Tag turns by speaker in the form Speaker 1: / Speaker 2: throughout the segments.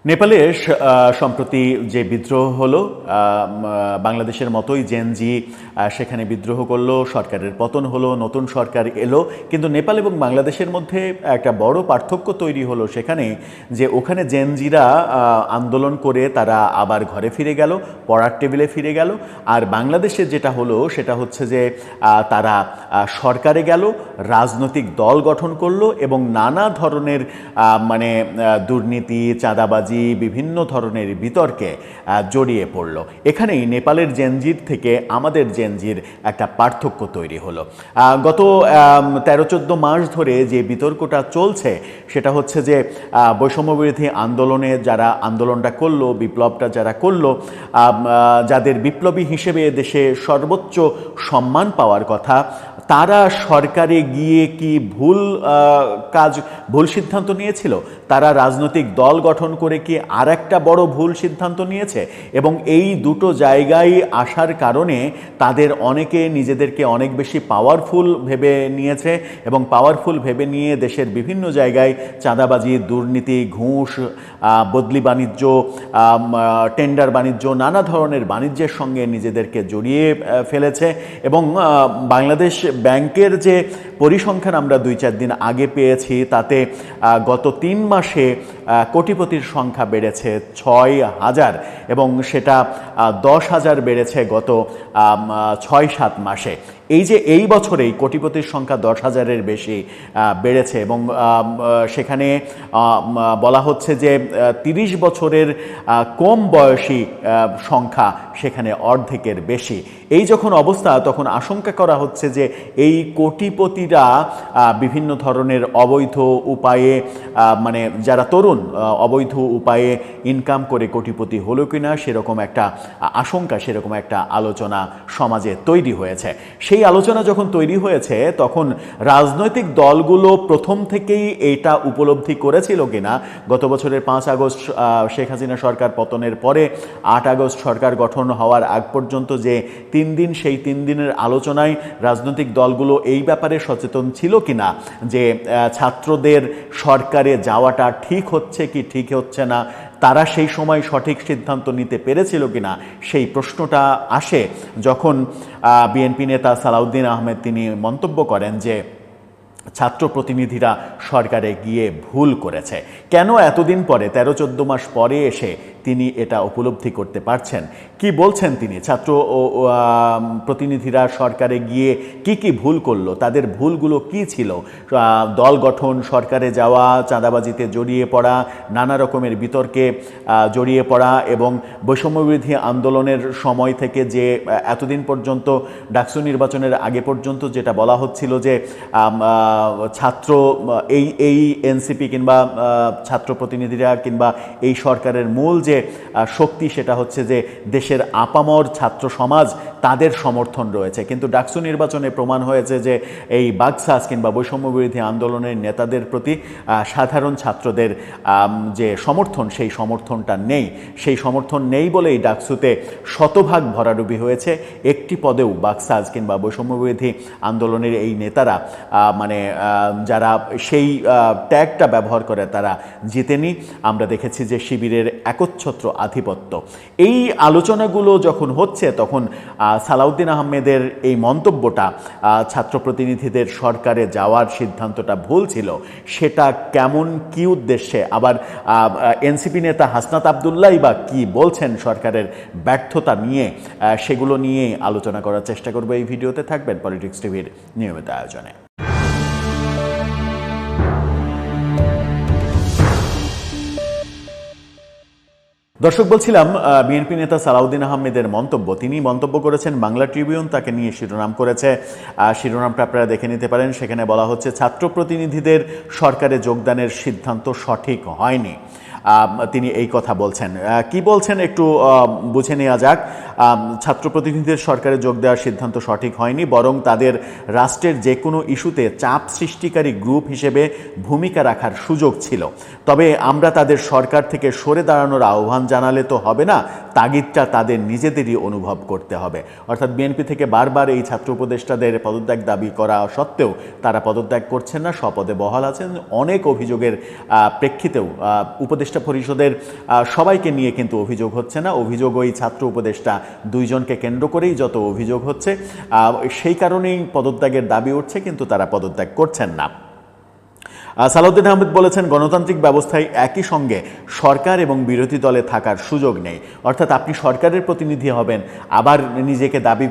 Speaker 1: নেপালে সম্প্রতি যে বিদ্রোহ হলো, বাংলাদেশের মতোই জেনজি সেখানে বিদ্রোহ করলো, সরকারের পতন হলো, নতুন সরকার এলো। কিন্তু নেপাল এবং বাংলাদেশের মধ্যে একটা বড় পার্থক্য তৈরি হলো সেখানে, যে ওখানে জেনজিরা আন্দোলন করে তারা আবার ঘরে ফিরে গেল, পড়ার টেবিলে ফিরে গেল। আর বাংলাদেশে যেটা হলো সেটা হচ্ছে যে তারা সরকারে গেল, রাজনৈতিক দল গঠন করলো এবং নানা ধরনের দুর্নীতি, চাঁদাবাজি, বিভিন্ন ধরনের বিতর্কে জড়িয়ে পড়ল। এখানেই নেপালের জেনজির থেকে আমাদের জেনজির একটা পার্থক্য তৈরি হলো। গত 13-14 মাস ধরে যে বিতর্কটা চলছে সেটা হচ্ছে যে বৈষম্যবিরোধী আন্দোলনে যারা আন্দোলনটা করলো, বিপ্লবটা যারা করলো, যাদের বিপ্লবী হিসেবে দেশে সর্বোচ্চ সম্মান পাওয়ার কথা, তারা সরকারে গিয়ে কি ভুল সিদ্ধান্ত নিয়েছিল? তারা রাজনৈতিক দল গঠন করে কি আর একটা বড় ভুল সিদ্ধান্ত নিয়েছে? এবং এই দুটো জায়গায় আসার কারণে তাদের অনেকে নিজেদেরকে অনেক বেশি পাওয়ারফুল ভেবে নিয়েছে এবং পাওয়ারফুল ভেবে নিয়ে দেশের বিভিন্ন জায়গায় চাঁদাবাজি, দুর্নীতি, ঘুষ, বদলি বাণিজ্য, টেন্ডার বাণিজ্য, নানা ধরনের বাণিজ্যের সঙ্গে নিজেদেরকে জড়িয়ে ফেলেছে। এবং বাংলাদেশ ব্যাংকের যে পরিসংখ্যান আমরা 2-4 দিন আগে পেয়েছি, তাতে গত 3 মাসে কোটিপতির সংখ্যা বেড়েছে 6,000 এবং সেটা 10,000 বেড়েছে গত 6-7 মাসে। এই বছরেই কোটিপতির সংখ্যা 10,000-এর বেশি বেড়েছে এবং সেখানে বলা হচ্ছে যে 30 বছরের কম বয়সী সংখ্যা সেখানে অর্ধেকের বেশি। এই যখন অবস্থা, তখন আশঙ্কা করা হচ্ছে যে এই কোটিপতিরা বিভিন্ন ধরনের অবৈধ উপায়ে, যারা তরুণ অবৈধ উপায়ে ইনকাম করে কোটিপতি হলো কিনা, সেরকম একটা আশঙ্কা, সেরকম একটা আলোচনা সমাজে তৈরি হয়েছে। সেই আলোচনা যখন তৈরি হয়েছে, তখন রাজনৈতিক দলগুলো প্রথম থেকেই এইটা উপলব্ধি করেছিল কিনা, গত বছরের 5 আগস্ট শেখ হাসিনা সরকার পতনের পরে 8 আগস্ট সরকার গঠন হওয়ার আগ পর্যন্ত যে 3 দিন, সেই 3 দিনের আলোচনায় রাজনৈতিক দলগুলো এই ব্যাপারে সচেতন ছিল কিনা যে ছাত্রদের সরকারে যাওয়াটা ঠিক হচ্ছে কি ঠিক হচ্ছে না, তারা সেই সময় সঠিক সিদ্ধান্ত নিতে পেরেছিল কিনা, সেই প্রশ্নটা আসে যখন বিএনপি নেতা সালাউদ্দিন আহমেদ তিনি মন্তব্য করেন যে ছাত্র প্রতিনিধিরা সরকারে গিয়ে ভুল করেছে। কেন এতদিন পরে, 13-14 মাস পরে এসে তিনি এটা উপলব্ধি করতে পারছেন? কি বলছেন তিনি? ছাত্র প্রতিনিধিরা সরকারে গিয়ে কি ভুল করলো, তাদের ভুলগুলো কি ছিল? দল গঠন, সরকারে যাওয়া, চাঁদাবাজিতে জড়িয়ে পড়া, নানা রকমের বিতর্কে জড়িয়ে পড়া এবং বৈষম্যবিরোধী আন্দোলনের সময় থেকে যে এতদিন পর্যন্ত ডাকসু নির্বাচনের আগে পর্যন্ত যেটা বলা হচ্ছিল যে ছাত্র এই এনসিপি কিংবা ছাত্র প্রতিনিধিরা কিংবা এই সরকারের মূল যে শক্তি, সেটা হচ্ছে যে দেশের আপামর ছাত্র সমাজ, তাদের সমর্থন রয়েছে। কিন্তু ডাকসু নির্বাচনে প্রমাণ হয়েছে যে এই বাকশাস কিংবা বৈষম্যবিরোধী আন্দোলনের নেতাদের প্রতি সাধারণ ছাত্রদের যে সমর্থন, সেই সমর্থনটা নেই। সেই সমর্থন নেই বলেই ডাকসুতে শতভাগ ভরাডুবি হয়েছে। একটি পদেও বাকশাস কিংবা বৈষম্যবিরোধী আন্দোলনের এই নেতারা, যারা সেই ট্যাগটা ব্যবহার করে, তারা জিতেনি। আমরা দেখেছি যে শিবিরের একচ্ছত্র আধিপত্য। এই আলোচনাগুলো যখন হচ্ছে, তখন সালাউদ্দিন আহমেদের এই মন্তব্যটা, ছাত্র প্রতিনিধিদের সরকারে যাওয়ার সিদ্ধান্তটা ভুল ছিল, সেটা কেমন, কি উদ্দেশ্যে, আবার এনসিপি নেতা হাসনাত আবদুল্লাহ বা কি বলছেন সরকারের ব্যর্থতা নিয়ে, সেগুলো নিয়ে আলোচনা করার চেষ্টা করব এই ভিডিওতে। থাকবেন পলিটিক্স টিভির নিয়মিত আয়োজনে। দর্শক, বলছিলাম বিএনপি নেতা সালাউদ্দিন আহমেদের মন্তব্য। তিনি মন্তব্য করেছেন, বাংলা ট্রিবিউন তাকে নিয়ে শিরোনাম করেছে। শিরোনামটা আপনারা দেখে নিতে পারেন। সেখানে বলা হচ্ছে, ছাত্র প্রতিনিধিদের সরকারে যোগদানের সিদ্ধান্ত সঠিক হয়নি। তিনি এই কথা বলছেন। কি বলছেন একটু বুঝে নেওয়া যাক। ছাত্র প্রতিনিধিদের সরকারে যোগ দেওয়ার সিদ্ধান্ত সঠিক হয়নি, বরং তাদের রাষ্ট্রের যে কোনো ইস্যুতে চাপ সৃষ্টিকারী গ্রুপ হিসেবে ভূমিকা রাখার সুযোগ ছিল। তবে আমরা তাদের সরকার থেকে সরে দাঁড়ানোর আহ্বান জানালে তো হবে না, তাগিদটা তাদের নিজেদেরই অনুভব করতে হবে। অর্থাৎ বিএনপি থেকে বারবার এই ছাত্র উপদেষ্টাদের পদত্যাগ দাবি করা সত্ত্বেও তারা পদত্যাগ করছেন না, স্বপদে বহাল আছেন। অনেক অভিযোগের প্রেক্ষিতেও উপদেষ্টা উপদেষ্টা পরিষদের সবাইকে নিয়ে কিন্তু অভিযোগ হচ্ছে না, অভিযোগ ওই ছাত্র উপদেষ্টা দুইজনকে কেন্দ্র করেই যত অভিযোগ হচ্ছে, সেই কারণেই পদত্যাগের দাবি উঠছে, কিন্তু তারা পদত্যাগ করছেন না। সালাউদ্দিন আহমেদ বলেছেন, গণতান্ত্রিক ব্যবস্থায় একই সঙ্গে সরকার এবং বিরোধী দলে থাকার সুযোগ নেই। অর্থাৎ আপনি সরকারের প্রতিনিধি হবেন, আবার নিজেকে দাবি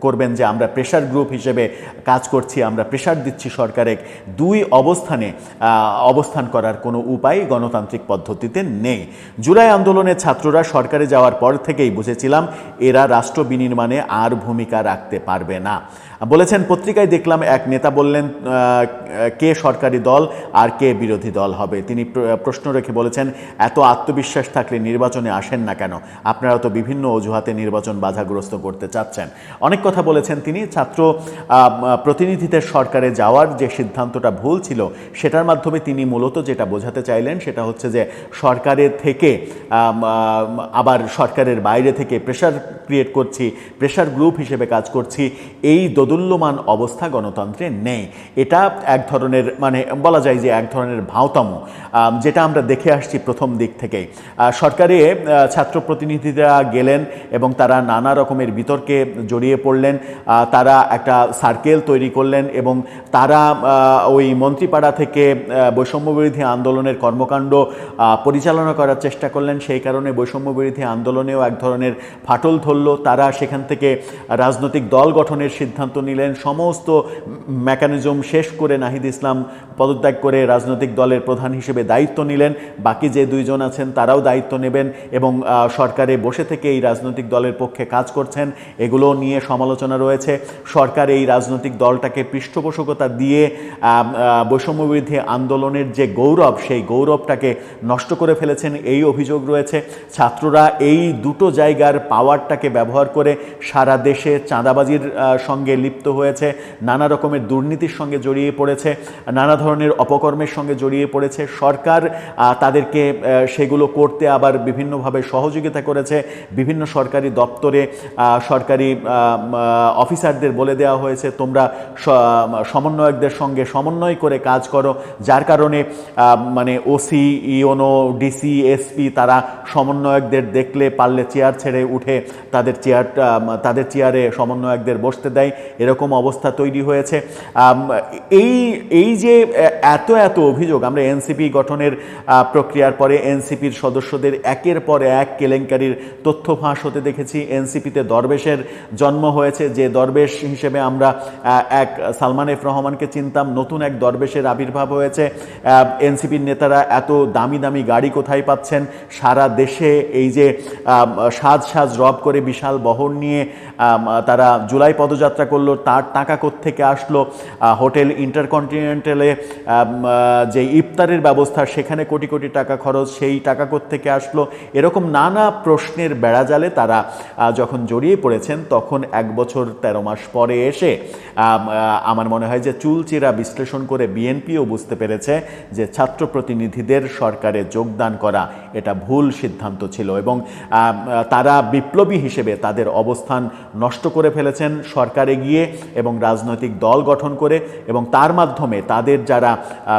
Speaker 1: করবেন যে আমরা প্রেশার গ্রুপ হিসেবে কাজ করছি, আমরা প্রেশার দিচ্ছি সরকারে। দুই অবস্থানে অবস্থান করার কোনো উপায় গণতান্ত্রিক পদ্ধতিতে নেই। জুলাই আন্দোলনে ছাত্ররা সরকারে যাওয়ার পর থেকেই বুঝেছিলাম এরা রাষ্ট্র বিনির্মাণে আর ভূমিকা রাখতে পারবে না। বলেছেন, পত্রিকায় দেখলাম এক নেতা বললেন কে সরকারি দল আর কে বিরোধী দল হবে। তিনি প্রশ্ন রেখে বলেছেন, এত আত্মবিশ্বাস থাকলে নির্বাচনে আসেন না কেন? আপনারা তো বিভিন্ন অজুহাতে নির্বাচন বাধাগ্রস্ত করতে চাচ্ছেন। অনেক কথা বলেছেন তিনি। ছাত্র প্রতিনিধিদের সরকারে যাওয়ার যে সিদ্ধান্তটা ভুল ছিল, সেটার মাধ্যমে তিনি মূলত যেটা বোঝাতে চাইলেন সেটা হচ্ছে যে সরকারের থেকে আবার সরকারের বাইরে থেকে প্রেশার ক্রিয়েট করছি, প্রেশার গ্রুপ হিসেবে কাজ করছি, এই দোদুল্যমান অবস্থা গণতন্ত্রে নেই। এটা এক ধরনের মানে বলা যায় যে এক ধরনের ভাওতামো, যেটা আমরা দেখে আসছি প্রথম দিক থেকেই। সরকারে ছাত্র প্রতিনিধিরা গেলেন এবং তারা নানা রকমের বিতর্কে জড়িয়ে পড়লেন, তারা একটা সার্কেল তৈরি করলেন এবং তারা ওই মন্ত্রীপাড়া থেকে বৈষম্যবিরোধী আন্দোলনের কর্মকাণ্ড পরিচালনা করার চেষ্টা করলেন। সেই কারণে বৈষম্যবিরোধী আন্দোলনেও এক ধরনের ফাটল ধরল। তারা সেখান থেকে রাজনৈতিক দল গঠনের সিদ্ধান্ত নিলেন। সমস্ত মেকানিজম শেষ করে নাহিদ ইসলাম পদত্যাগ করে রাজনৈতিক দলের প্রধান হিসেবে দায়িত্ব নিলেন। বাকি যে দুইজন আছেন তারাও দায়িত্ব নেবেন এবং সরকারে বসে থেকে এই রাজনৈতিক দলের পক্ষে কাজ করছেন। এগুলো নিয়ে সমালোচনা রয়েছে। সরকার এই রাজনৈতিক দলটাকে পৃষ্ঠপোষকতা দিয়ে বৈষম্যবিরোধী আন্দোলনের যে গৌরব, সেই গৌরবটাকে নষ্ট করে ফেলেছেন, এই অভিযোগ রয়েছে। ছাত্ররা এই দুটো জায়গার পাওয়ারটাকে ব্যবহার করে সারা দেশে চাঁদাবাজির সঙ্গে লিপ্ত হয়েছে, নানা রকমের দুর্নীতির সঙ্গে জড়িয়ে পড়েছে, নানা ধরনের অপকর্মের সঙ্গে জড়িয়ে পড়েছে। সরকার তাদেরকে সেগুলো করতে আবার বিভিন্নভাবে সহযোগিতা করেছে। বিভিন্ন সরকারি দপ্তরে সরকারি অফিসারদের বলে দেওয়া হয়েছে তোমরা সমন্বয়কদের সঙ্গে সমন্বয় করে কাজ করো, যার কারণে মানে ওসি, ইওনো, ডিসি, এসপি তারা সমন্বয়কদের দেখলে পারলে চেয়ার ছেড়ে উঠে তাদের চেয়ারে সমন্বয়কদের বসতে দেয়। এরকম অবস্থা তৈরি হয়েছে। এই যে এত অভিযোগ, আমরা এনসিপি গঠনের প্রক্রিয়ার পরে এনসিপির সদস্যদের একের পর এক কেলেঙ্কারির তথ্য ফাঁস হতে দেখেছি। এনসিপিতে দরবেশের জন্ম হয়েছে, যে দরবেশ হিসেবে আমরা এক সালমান এফ রহমানকে চিনতাম, নতুন এক দরবেশের আবির্ভাব হয়েছে। এনসিপির নেতারা এত দামি দামি গাড়ি কোথায় পাচ্ছেন? সারা দেশে এই যে সাজ রব করে বিশাল বহর নিয়ে তারা জুলাই পদযাত্রা করলো, তার টাকা কোত্থেকে আসলো? হোটেল ইন্টারকন্টিনেন্টালে যে ইফতারের ব্যবস্থা, সেখানে কোটি কোটি টাকা খরচ, সেই টাকা কোত্থেকে আসলো? এরকম নানা প্রশ্নের বেড়াজালে তারা যখন জড়িয়ে পড়েছেন, তখন 1 বছর 13 মাস পরে এসে আমার মনে হয় যে চুলচেরা বিশ্লেষণ করে বিএনপিও বুঝতে পেরেছে যে ছাত্র প্রতিনিধিদের সরকারে যোগদান করা এটা ভুল সিদ্ধান্ত ছিল এবং তারা বিপ্লবী হিসেবে তাদের অবস্থান নষ্ট করে ফেলেছেন সরকারে গিয়ে এবং রাজনৈতিক দল গঠন করে, এবং তার মাধ্যমে তাদের যারা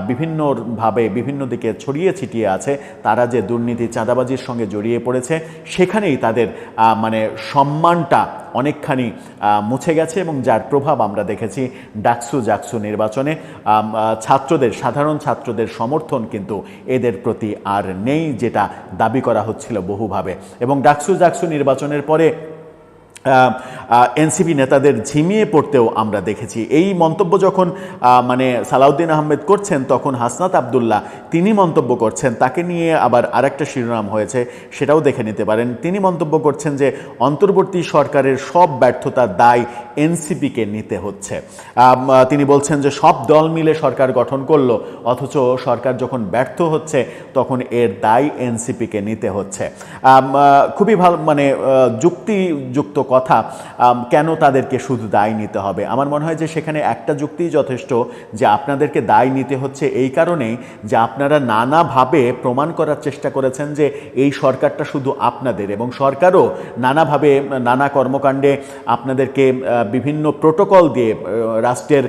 Speaker 1: বিভিন্নভাবে বিভিন্ন দিকে ছড়িয়ে ছিটিয়ে আছে, তারা যে দুর্নীতি চাঁদাবাজির সঙ্গে জড়িয়ে পড়েছে, সেখানেই তাদের মানে সম্মানটা অনেকখানি মুছে গেছে এবং যার প্রভাব আমরা দেখেছি ডাকসু নির্বাচনে। সাধারণ ছাত্রদের সমর্থন কিন্তু এদের প্রতি আর নেই, যেটা দাবি করা হচ্ছিল বহুভাবে। এবং ডাকসু নির্বাচনের পরে এনসিপি নেতাদের ঝিমিয়ে পড়তেও আমরা দেখেছি। এই মন্তব্য যখন মানে সালাউদ্দিন আহমেদ করছেন, তখন হাসনাত আবদুল্লাহ তিনি মন্তব্য করছেন, তাকে নিয়ে আবার আরেকটা শিরোনাম হয়েছে, সেটাও দেখে নিতে পারেন। তিনি মন্তব্য করছেন যে অন্তর্বর্তী সরকারের সব ব্যর্থতার দায় এনসিপিকে নিতে হচ্ছে। তিনি বলছেন যে সব দল মিলে সরকার গঠন করলো, অথচ সরকার যখন ব্যর্থ হচ্ছে তখন এর দায় এনসিপিকে নিতে হচ্ছে। খুবই ভালো মানে যুক্তিযুক্ত কথা কথা, কেন তাদেরকে শুধু দায় নিতে হবে? আমার মনে হয় যে সেখানে একটা যুক্তিই যথেষ্ট, যে আপনাদেরকে দায় নিতে হচ্ছে এই কারণেই যে আপনারা নানাভাবে প্রমাণ করার চেষ্টা করেছেন যে এই সরকারটা শুধু আপনাদের, এবং সরকারও নানাভাবে নানা কর্মকাণ্ডে আপনাদেরকে বিভিন্ন প্রোটোকল দিয়ে, রাষ্ট্রের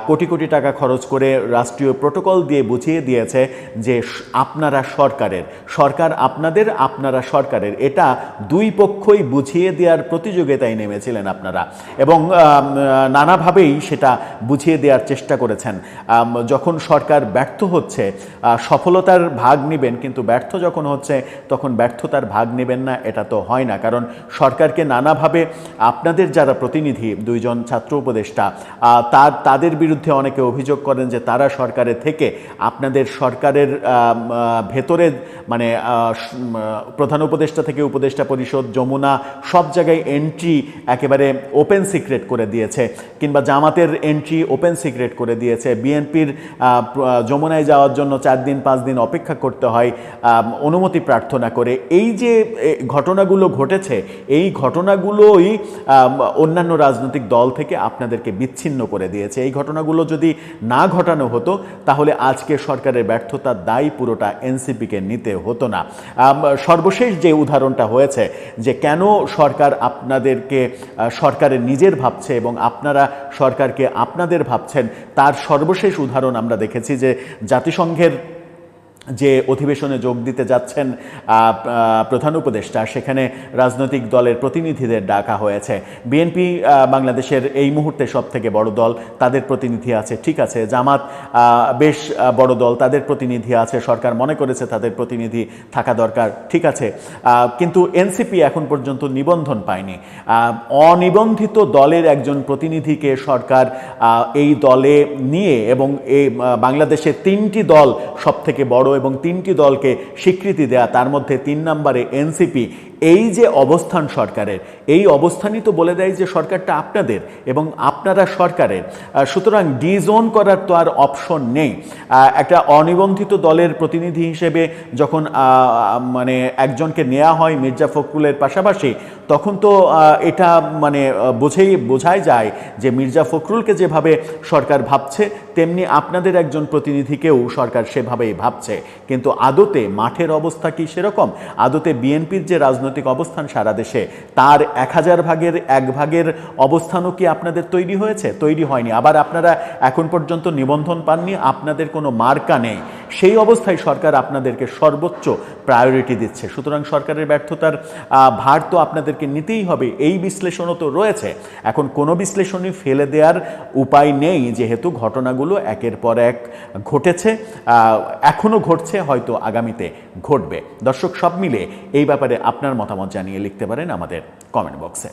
Speaker 1: কোটি কোটি টাকা খরচ করে রাষ্ট্রীয় প্রোটোকল দিয়ে বুঝিয়ে দিয়েছে যে আপনারা সরকারের, সরকার আপনাদের, আপনারা সরকারের। এটা দুই পক্ষই বুঝিয়ে দেওয়ার প্রতিযোগিতায় নেমেছিলেন আপনারা, এবং নানাভাবেই সেটা বুঝিয়ে দেওয়ার চেষ্টা করেছেন। যখন সরকার ব্যর্থ হচ্ছে সফলতার ভাগ নেবেন, কিন্তু ব্যর্থ যখন হচ্ছে তখন ব্যর্থতার ভাগ নেবেন না, এটা তো হয় না। কারণ সরকারকে নানাভাবে আপনাদের যারা প্রতিনিধি, দুইজন ছাত্র উপদেষ্টা, তাদের বিরুদ্ধে অনেকে অভিযোগ করেন যে তারা সরকারে থেকে আপনাদের সরকারের ভেতরে, মানে প্রধান উপদেষ্টা থেকে উপদেষ্টা পরিষদ, যমুনা, সব জায়গায় এন্ট্রি একেবারে ওপেন সিক্রেট করে দিয়েছে, কিংবা জামাতের এন্ট্রি ওপেন সিক্রেট করে দিয়েছে। বিএনপির যমুনায় যাওয়ার জন্য 4 দিন 5 দিন অপেক্ষা করতে হয় অনুমতি প্রার্থনা করে। এই যে ঘটনাগুলো ঘটেছে, এই ঘটনাগুলোই অন্যান্য রাজনৈতিক দল থেকে আপনাদেরকে বিচ্ছিন্ন করে দিয়েছে। এই ঘটনাগুলো যদি না ঘটানো হতো তাহলে আজকে সরকারের ব্যর্থতার দায় পুরোটা এনসিপিকে নিতে হতো না। সর্বশেষ যে উদাহরণটা হয়েছে যে কেন সরকার আপনাদেরকে সরকারের নিজের ভাবছে এবং আপনারা সরকারকে আপনাদের ভাবছেন, তার সর্বশেষ উদাহরণ আমরা দেখেছি যে জাতিসংঘের যে অধিবেশনে যোগ দিতে যাচ্ছেন প্রধান উপদেষ্টা, সেখানে রাজনৈতিক দলের প্রতিনিধিদের ডাকা হয়েছে। বিএনপি বাংলাদেশের এই মুহূর্তে সব থেকে বড় দল, তাদের প্রতিনিধি আছে, ঠিক আছে। জামাত বেশ বড় দল, তাদের প্রতিনিধি আছে, সরকার মনে করেছে তাদের প্রতিনিধি থাকা দরকার, ঠিক আছে। কিন্তু এনসিপি এখন পর্যন্ত নিবন্ধন পায়নি। অনিবন্ধিত দলের একজন প্রতিনিধিকে সরকার এই দলে নিয়ে, এবং এই বাংলাদেশের 3টি দল সব থেকে বড় এবং 3টি দলকে স্বীকৃতি দেয়া, তার মধ্যে 3 নম্বরে এনসিপি, এই যে অবস্থান সরকারের, এই অবস্থানই তো বলে দেয় যে সরকারটা আপনাদের এবং আপনারা সরকারের। সুতরাং ডিজোন করার তো আর অপশন নেই। একটা অনিবন্ধিত দলের প্রতিনিধি হিসেবে যখন মানে একজনকে নেওয়া হয় মির্জা ফখরুলের পাশাপাশি, তখন তো এটা মানে বোঝাই যায় যে মির্জা ফখরুলকে যেভাবে সরকার ভাবছে তেমনি আপনাদের একজন প্রতিনিধিকেও সরকার সেভাবেই ভাবছে। কিন্তু আদতে মাঠের অবস্থা কি সেরকম? আদতে বিএনপির যে রাজনৈতিক অবস্থান সারা দেশে, তার 1000 ভাগের 1 ভাগের অবস্থানও কি আপনাদের তৈরি হয়েছে? তৈরি হয়নি। আবার আপনারা এখন পর্যন্ত নিবন্ধন পাননি, আপনাদের কোনো মার্কা নেই। সেই অবস্থায় সরকার আপনাদেরকে সর্বোচ্চ প্রায়োরিটি দিচ্ছে। সুতরাং সরকারের ব্যর্থতার ভার তো আপনাদেরকে নিতেই হবে, এই বিশ্লেষণও তো রয়েছে। এখন কোনো বিশ্লেষণই ফেলে দেওয়ার উপায় নেই, যেহেতু ঘটনাগুলো একের পর এক ঘটেছে, এখনও ঘটছে, হয়তো আগামীতে ঘটবে। দর্শক, সব মিলে এই ব্যাপারে আপনার মতামত জানিয়ে লিখতে পারেন আমাদের কমেন্ট বক্সে।